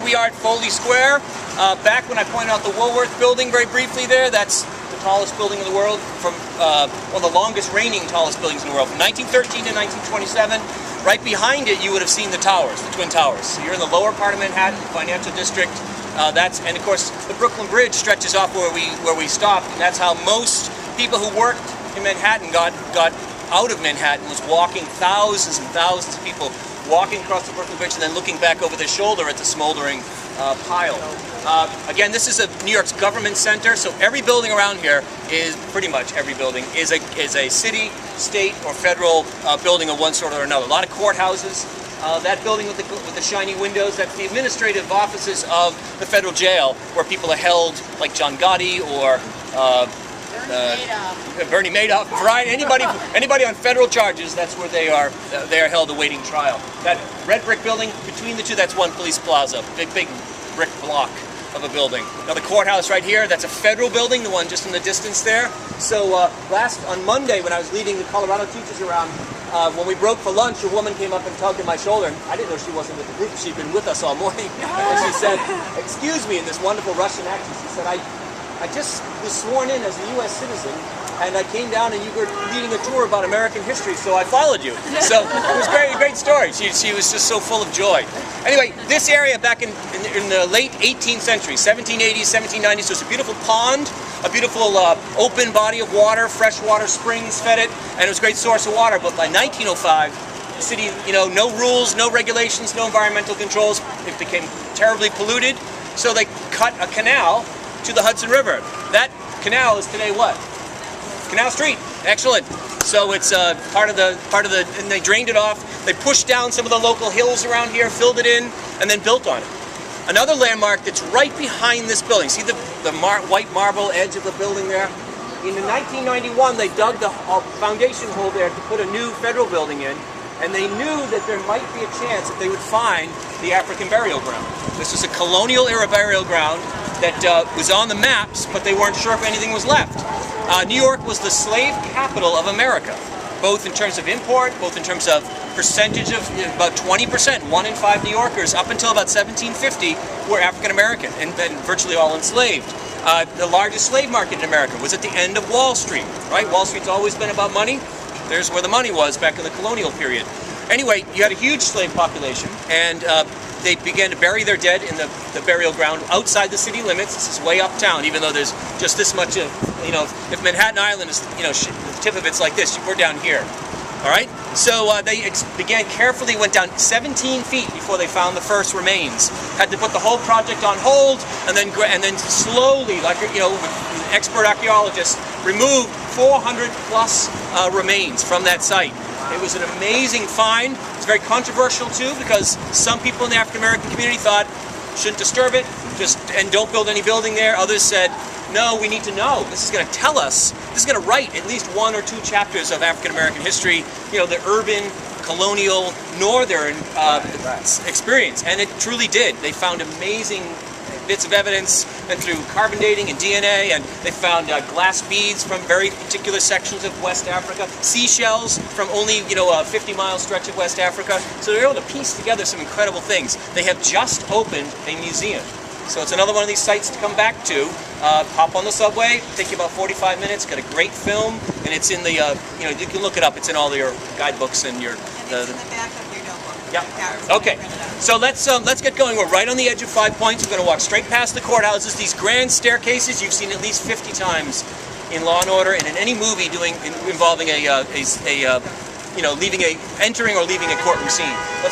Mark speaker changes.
Speaker 1: We are at Foley Square. Back when I pointed out the Woolworth building very briefly there, that's the tallest building in the world, from one of the longest reigning tallest buildings in the world, from 1913 to 1927. Right behind it, you would have seen the towers, the Twin Towers. So you're in the lower part of Manhattan, financial district. And of course, the Brooklyn Bridge stretches off where we stopped, and that's how most people who worked in Manhattan got out of Manhattan, was walking, thousands and thousands of people walking across the Brooklyn Bridge and then looking back over their shoulder at the smoldering pile. Again, this is New York's government center, so every building around here is, pretty much every building, is a city, state, or federal building of one sort or another. A lot of courthouses. That building with the shiny windows, that's the administrative offices of the federal jail, where people are held, like John Gotti or Bernie Madoff, Brian, anybody on federal charges, that's where they are held awaiting trial. That red brick building, between the two, that's One Police Plaza, big brick block of a building. Now the courthouse right here, that's a federal building, the one just in the distance there. So on Monday, when I was leading the Colorado teachers around, when we broke for lunch, a woman came up and tugged at my shoulder. And I didn't know she wasn't with the group. She'd been with us all morning. And she said, "Excuse me," in this wonderful Russian accent. She said, I just was sworn in as a U.S. citizen, and I came down and you were leading a tour about American history, so I followed you. So it was a great story. She was just so full of joy. Anyway, this area back in the late 18th century, 1780s, 1790s, was a beautiful pond, a beautiful open body of water, freshwater springs fed it, and it was a great source of water. But by 1905, the city, no rules, no regulations, no environmental controls, it became terribly polluted, so they cut a canal to the Hudson River. That canal is today what? Canal Street. Excellent. So it's part of the, and they drained it off. They pushed down some of the local hills around here, filled it in, and then built on it. Another landmark that's right behind this building. See the white marble edge of the building there? In 1991, they dug the foundation hole there to put a new federal building in, and they knew that there might be a chance that they would find the African burial ground. This was a colonial era burial ground that was on the maps, but they weren't sure if anything was left. New York was the slave capital of America, both in terms of import, both in terms of percentage of about 20%, 1 in 5 New Yorkers, up until about 1750, were African American and virtually all enslaved. The largest slave market in America was at the end of Wall Street, right? Wall Street's always been about money. There's where the money was back in the colonial period. Anyway, you had a huge slave population, and they began to bury their dead in the burial ground outside the city limits. This is way uptown, even though there's just this much of, if Manhattan Island is, the tip of it's like this, we're down here. All right? So they began carefully, went down 17 feet before they found the first remains. Had to put the whole project on hold, and then slowly, like, expert archaeologists, removed 400 plus remains from that site. It was an amazing find. It's very controversial too, because some people in the African American community thought, shouldn't disturb it, and don't build any building there. Others said, no, we need to know. This is going to tell us, this is going to write at least 1 or 2 chapters of African American history, the urban, colonial, northern experience. And it truly did. They found amazing bits of evidence, and through carbon dating and DNA, and they found glass beads from very particular sections of West Africa, seashells from only a 50-mile stretch of West Africa. So they were able to piece together some incredible things. They have just opened a museum. So it's another one of these sites to come back to. Hop on the subway, take you about 45 minutes, got a great film, and it's in the, you can look it up, it's in all your guidebooks and your...
Speaker 2: And it's in the back of your notebook.
Speaker 1: Yeah. Okay. So let's get going. We're right on the edge of 5 Points. We're going to walk straight past the courthouses. These grand staircases you've seen at least 50 times in Law and Order and in any movie involving entering or leaving a courtroom scene. Let's